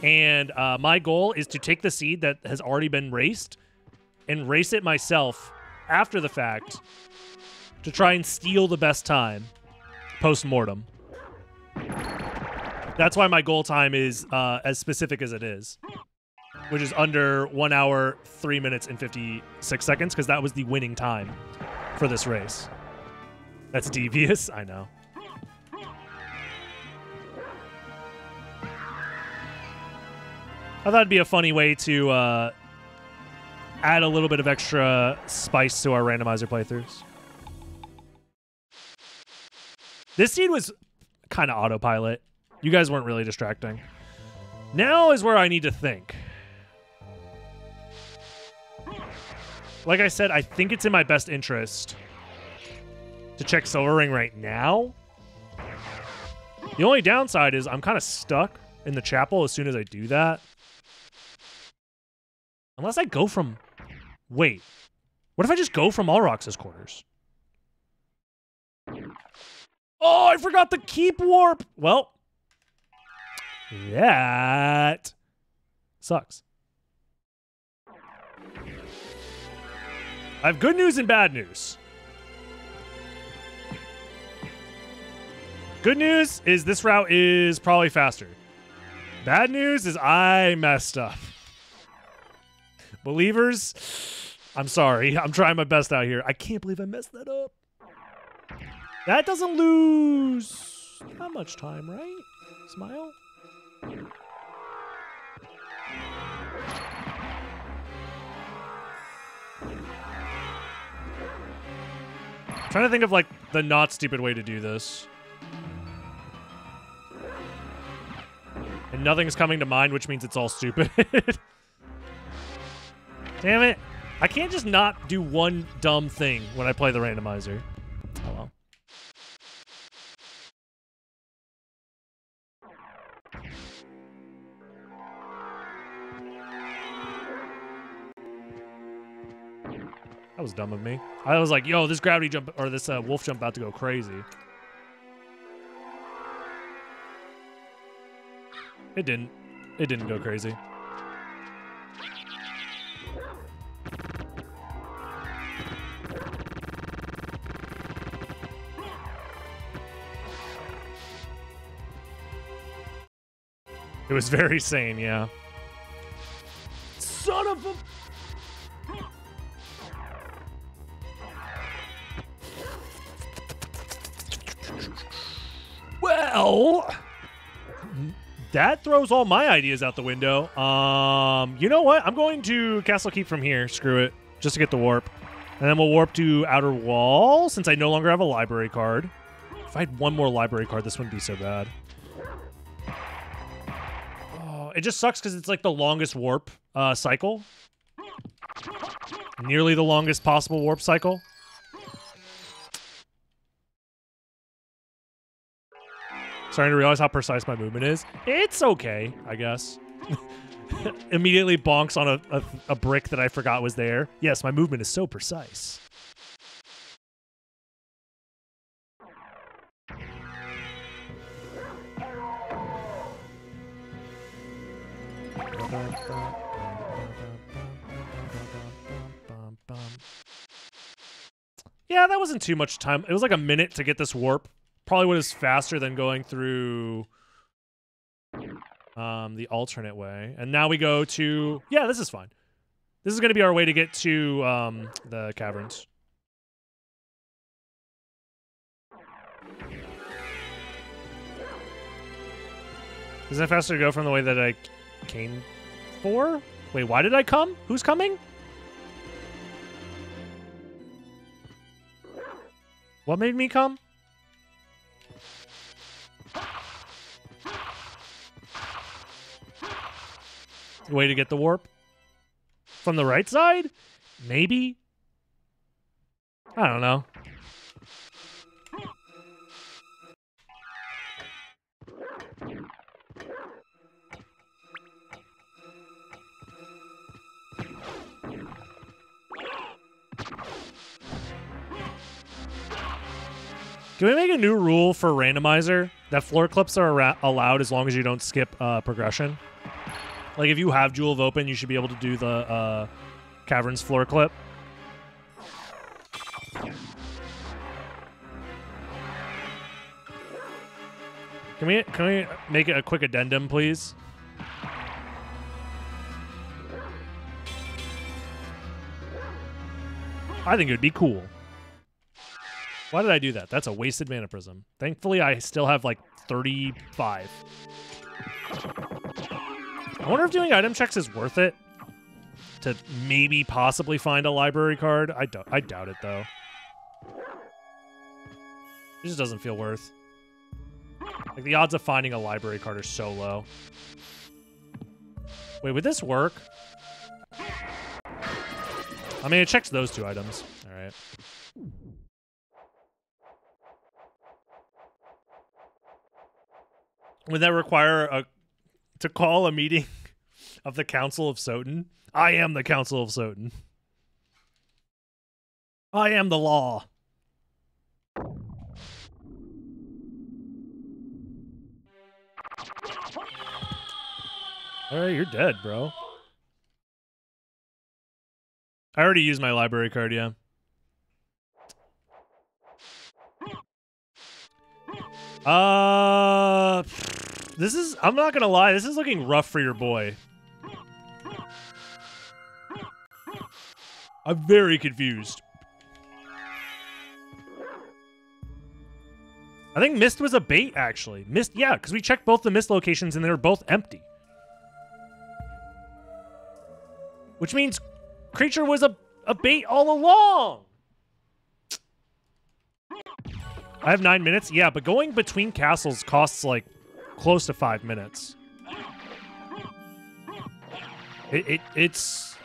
And my goal is to take the seed that has already been raced and race it myself after the fact to try and steal the best time post-mortem. That's why my goal time is as specific as it is, which is under 1 hour, 3 minutes, and 56 seconds, because that was the winning time for this race. That's devious, I know. I thought it'd be a funny way to add a little bit of extra spice to our randomizer playthroughs. This seed was kind of autopilot. You guys weren't really distracting. Now is where I need to think. Like I said, I think it's in my best interest to check Silver Ring right now. The only downside is I'm kind of stuck in the chapel as soon as I do that. Unless I go from... Wait. What if I just go from Alrox's quarters? Oh, I forgot the keep warp! Well, that sucks. I have good news and bad news. Good news is this route is probably faster. Bad news is I messed up. Believers, I'm sorry. I'm trying my best out here. I can't believe I messed that up. That doesn't lose that much time, right? Smile? I'm trying to think of, like, the not stupid way to do this. And nothing's coming to mind, which means it's all stupid. Damn it. I can't just not do one dumb thing when I play the randomizer. Oh well. That was dumb of me. I was like, yo, this gravity jump, or this wolf jump about to go crazy. It didn't. It didn't go crazy. It was very sane, yeah. Son of a... Well, that throws all my ideas out the window. You know what? I'm going to Castle Keep from here. Screw it. Just to get the warp. And then we'll warp to Outer Wall, since I no longer have a library card. If I had one more library card, this wouldn't be so bad. Oh, it just sucks because it's like the longest warp cycle. Nearly the longest possible warp cycle. Starting to realize how precise my movement is. It's okay, I guess. Immediately bonks on a brick that I forgot was there. Yes, my movement is so precise. Yeah, that wasn't too much time. It was like a minute to get this warp. Probably was faster than going through the alternate way. And now we go to... Yeah, this is fine. This is going to be our way to get to the caverns. Isn't it faster to go from the way that I came for? Wait, why did I come? Who's coming? What made me come? Way to get the warp? From the right side? Maybe? I don't know. Can we make a new rule for Randomizer that floor clips are allowed as long as you don't skip progression? Like, if you have Jewel of Open, you should be able to do the Caverns floor clip. Can we make it a quick addendum, please? I think it would be cool. Why did I do that? That's a wasted mana prism. Thankfully, I still have, like, 35. I wonder if doing item checks is worth it to maybe possibly find a library card. I doubt it, though. It just doesn't feel worth. Like, the odds of finding a library card are so low. Wait, would this work? I mean, it checks those two items. All right. Would that require to call a meeting of the Council of Soten? I am the Council of Soten. I am the law. All right, you're dead, bro. I already used my library card, yeah. This is, I'm not gonna lie, this is looking rough for your boy. I'm very confused. I think Mist was a bait, actually. Mist, yeah, because we checked both the Mist locations and they were both empty. Which means Creature was a bait all along. I have 9 minutes? Yeah, but going between castles costs, like, close to 5 minutes. It's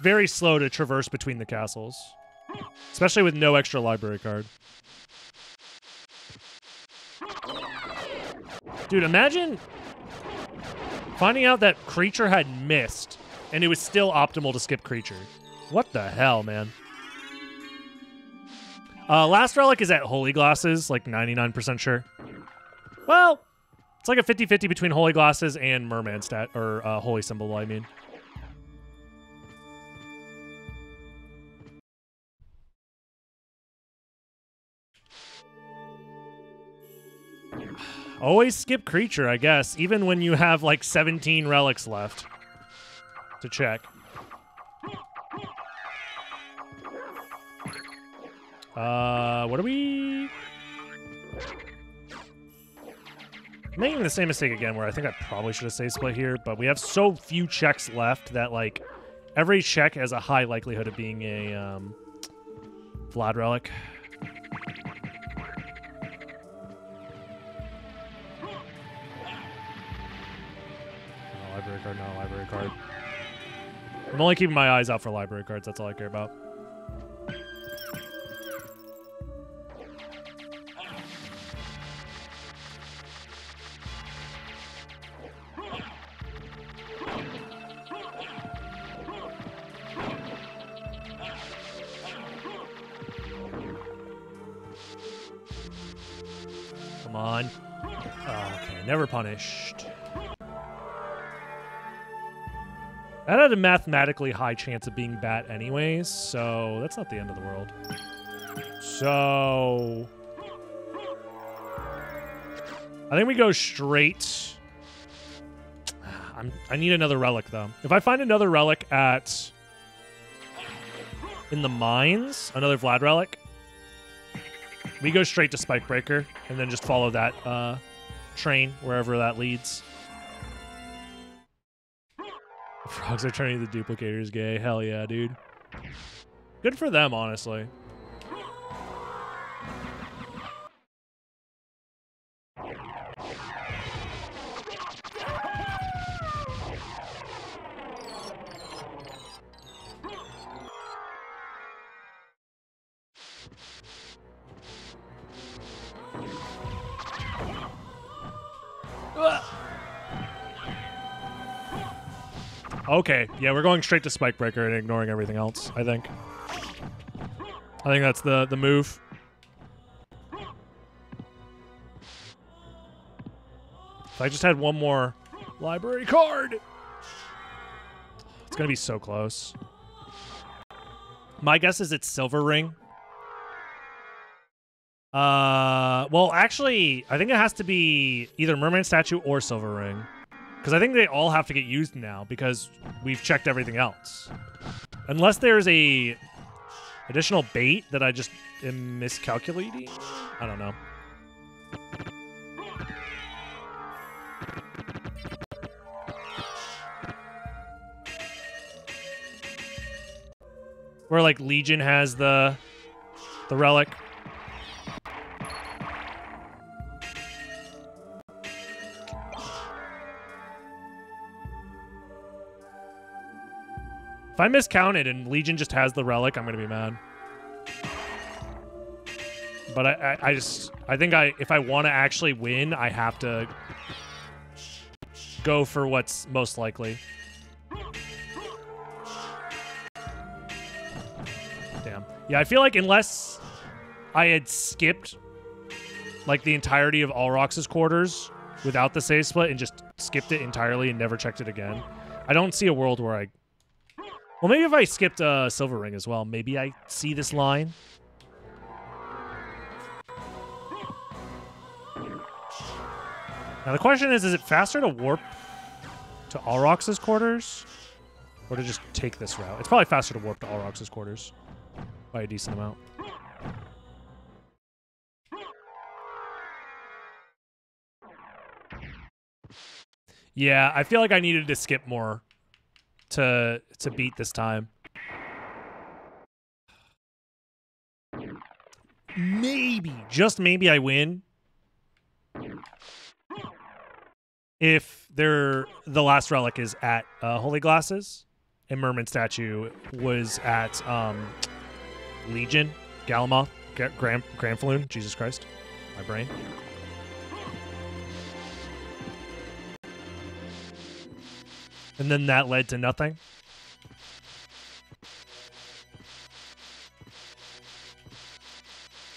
very slow to traverse between the castles. Especially with no extra library card. Dude, imagine finding out that Creature had Mist, and it was still optimal to skip Creature. What the hell, man? Last relic is at Holy Glasses, like 99% sure. Well, it's like a 50-50 between Holy Glasses and Merman stat, or Holy Symbol, I mean. Always skip creature, I guess, even when you have like 17 relics left to check. What are we... making the same mistake again where I think I probably should have saved split here, but we have so few checks left that like every check has a high likelihood of being a Vlad relic. No library card, no library card. I'm only keeping my eyes out for library cards, that's all I care about. Come on. Oh, okay, never punished. That had a mathematically high chance of being bat anyways, so that's not the end of the world. So... I think we go straight... I need another relic, though. If I find another relic at... in the mines, another Vlad relic, we go straight to Spike Breaker, and then just follow that train, wherever that leads. Frogs are turning the duplicators gay. Hell yeah, dude. Good for them, honestly. Okay, yeah, we're going straight to Spike Breaker and ignoring everything else, I think. I think that's the move. If I just had one more library card, it's gonna be so close. My guess is it's Silver Ring. Well, actually, I think it has to be either Merman Statue or Silver Ring. Because I think they all have to get used now because we've checked everything else. Unless there's a additional bait that I just am miscalculating. I don't know. Where like Legion has the relic. If I miscounted and Legion just has the relic, I'm gonna be mad. But I think if I want to actually win, I have to go for what's most likely. Damn. Yeah, I feel like unless I had skipped like the entirety of Alrox's quarters without the save split and just skipped it entirely and never checked it again, I don't see a world where I... Well, maybe if I skipped Silver Ring as well, maybe I see this line. Now the question is it faster to warp to Alrox's quarters? Or to just take this route? It's probably faster to warp to Alrox's quarters by a decent amount. Yeah, I feel like I needed to skip more to beat this time. Maybe, just maybe I win. If the last relic is at Holy Glasses and Merman Statue was at Legion, Galamoth, Granfaloon, Jesus Christ, my brain. And then that led to nothing.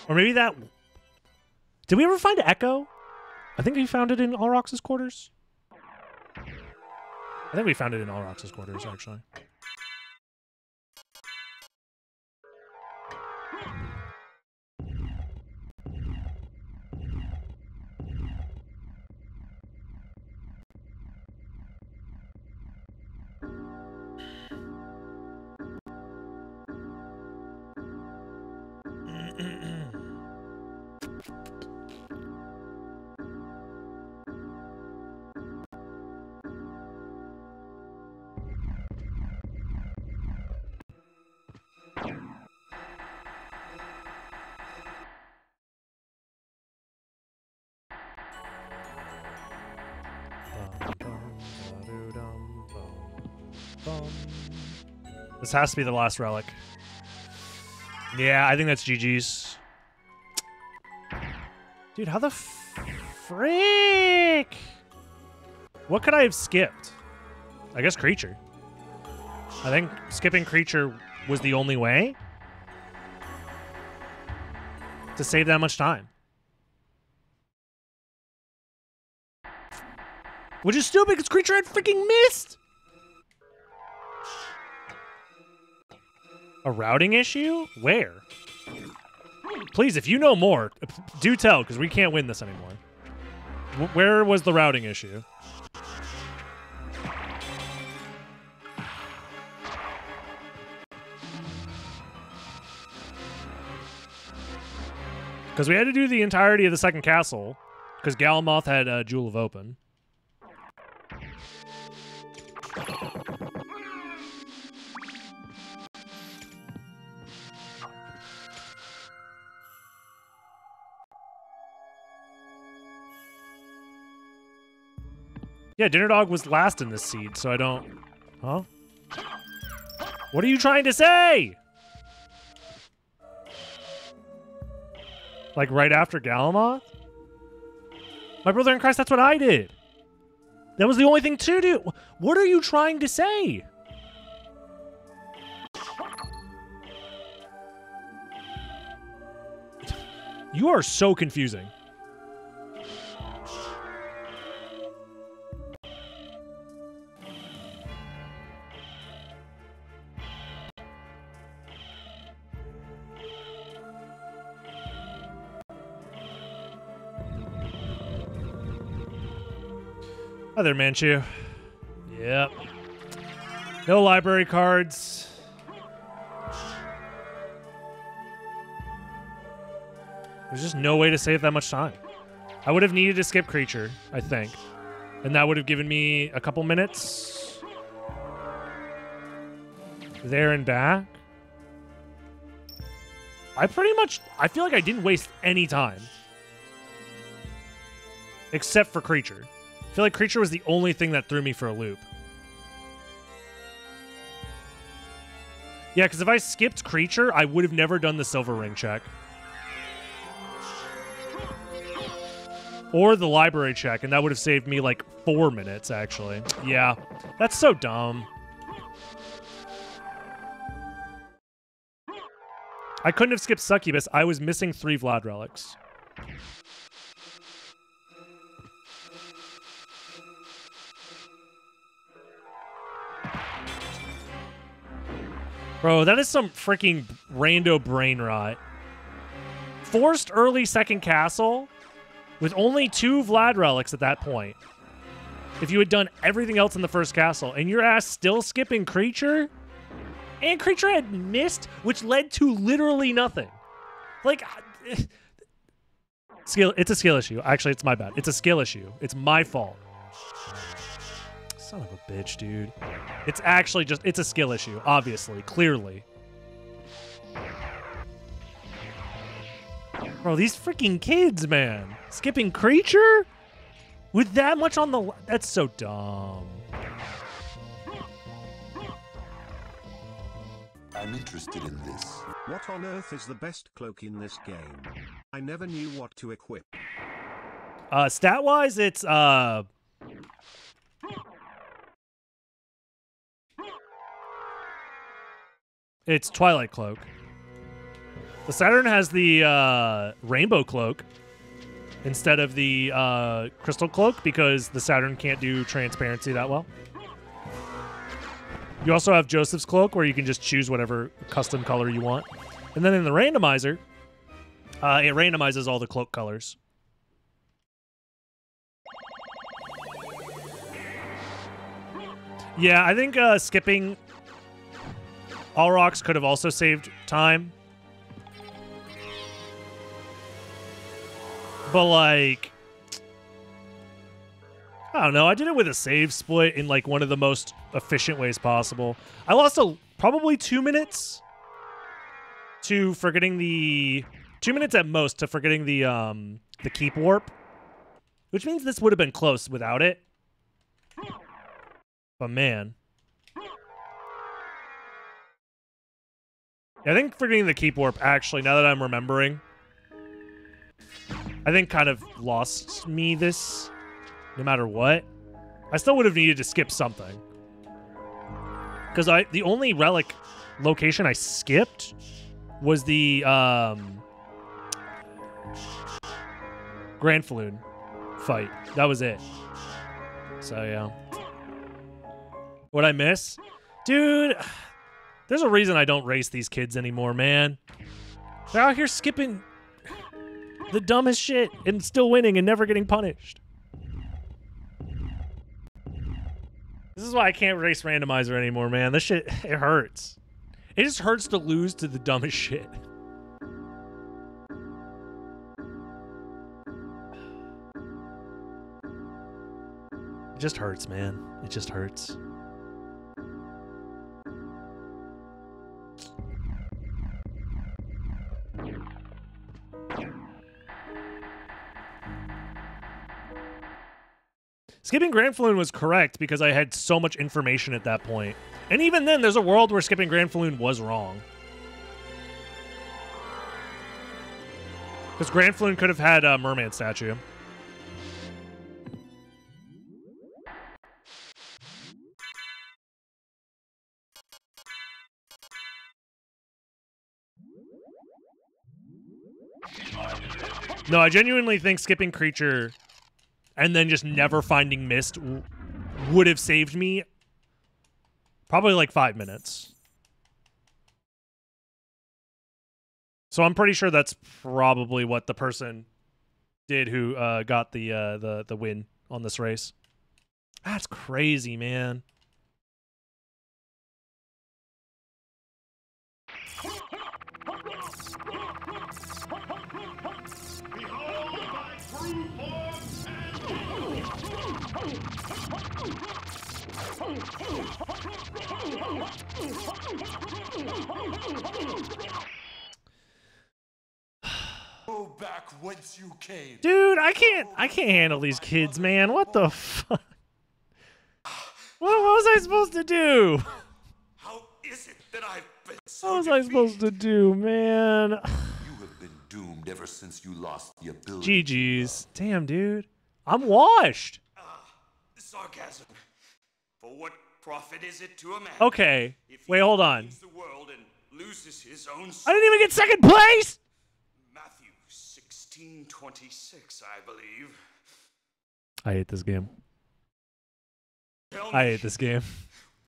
Or maybe that... Did we ever find Echo? I think we found it in Alrox's quarters. I think we found it in Alrox's quarters, actually. This has to be the last relic. Yeah, I think that's GG's. Dude, how the frick? What could I have skipped? I guess creature. I think skipping creature was the only way to save that much time. Which is stupid because creature had freaking missed. A routing issue? Where? Please, if you know more, do tell, because we can't win this anymore. Where was the routing issue? Because we had to do the entirety of the second castle, because Galamoth had Jewel of Open. Yeah, Dinner Dog was last in this seed, so I don't... Huh? What are you trying to say? Like right after Galamoth? My brother in Christ, that's what I did. That was the only thing to do. What are you trying to say? You are so confusing. Hi there, Manchu. Yep. No library cards. There's just no way to save that much time. I would have needed to skip creature, I think. And that would have given me a couple minutes. There and back. I feel like I didn't waste any time. Except for creature. I feel like creature was the only thing that threw me for a loop. Yeah, because if I skipped creature, I would have never done the silver ring check. Or the library check, and that would have saved me like 4 minutes, actually. Yeah, that's so dumb. I couldn't have skipped Succubus. I was missing 3 Vlad relics. Bro, that is some freaking rando brain rot. Forced early second castle with only 2 Vlad relics at that point. If you had done everything else in the first castle, and your ass still skipping creature? And creature had missed, which led to literally nothing. Like, it's a skill issue. Actually, it's my bad. It's a skill issue. It's my fault. Son of a bitch, dude. It's actually just, it's a skill issue, obviously, clearly. Bro, these freaking kids, man. Skipping creature? With that much on the... That's so dumb. I'm interested in this. What on earth is the best cloak in this game? I never knew what to equip. Stat-wise, it's, it's Twilight Cloak. The Saturn has the rainbow cloak instead of the crystal cloak because the Saturn can't do transparency that well. You also have Joseph's cloak where you can just choose whatever custom color you want. And then in the randomizer, it randomizes all the cloak colors. Yeah, I think skipping all rocks could have also saved time. But, like, I don't know. I did it with a save split in, like, one of the most efficient ways possible. I lost probably 2 minutes to forgetting the... 2 minutes at most to forgetting the keep warp. Which means this would have been close without it. But, man. Yeah, I think forgetting the keep warp, actually, now that I'm remembering, I think kind of lost me this, no matter what. I still would have needed to skip something. Because the only relic location I skipped was the Grand Falloon fight. That was it. So, yeah. What'd I miss? Dude, there's a reason I don't race these kids anymore, man. They're out here skipping the dumbest shit and still winning and never getting punished. This is why I can't race randomizer anymore, man. This shit, it hurts. It just hurts to lose to the dumbest shit. It just hurts, man. It just hurts. Skipping Grand Falloon was correct because I had so much information at that point. And even then, there's a world where skipping Grand Falloon was wrong. Because Grand Falloon could have had a merman statue. No, I genuinely think skipping creature and then just never finding mist would have saved me probably like 5 minutes. So I'm pretty sure that's probably what the person did who got the win on this race. That's crazy, man. Go back whence you came. Dude, I can't handle these kids, man. What the fuck? What was I supposed to do? How is it that I've been so What was I supposed to do, man? You have been doomed ever since you lost the ability. GG's. Damn, dude. I'm washed. Sarcasm. For what profit is it to a man? Okay. If he Wait, hold on. leaves the world and loses his own I didn't even get second place! Matthew 16:26, I believe. I hate this game. Tell I me, hate this game.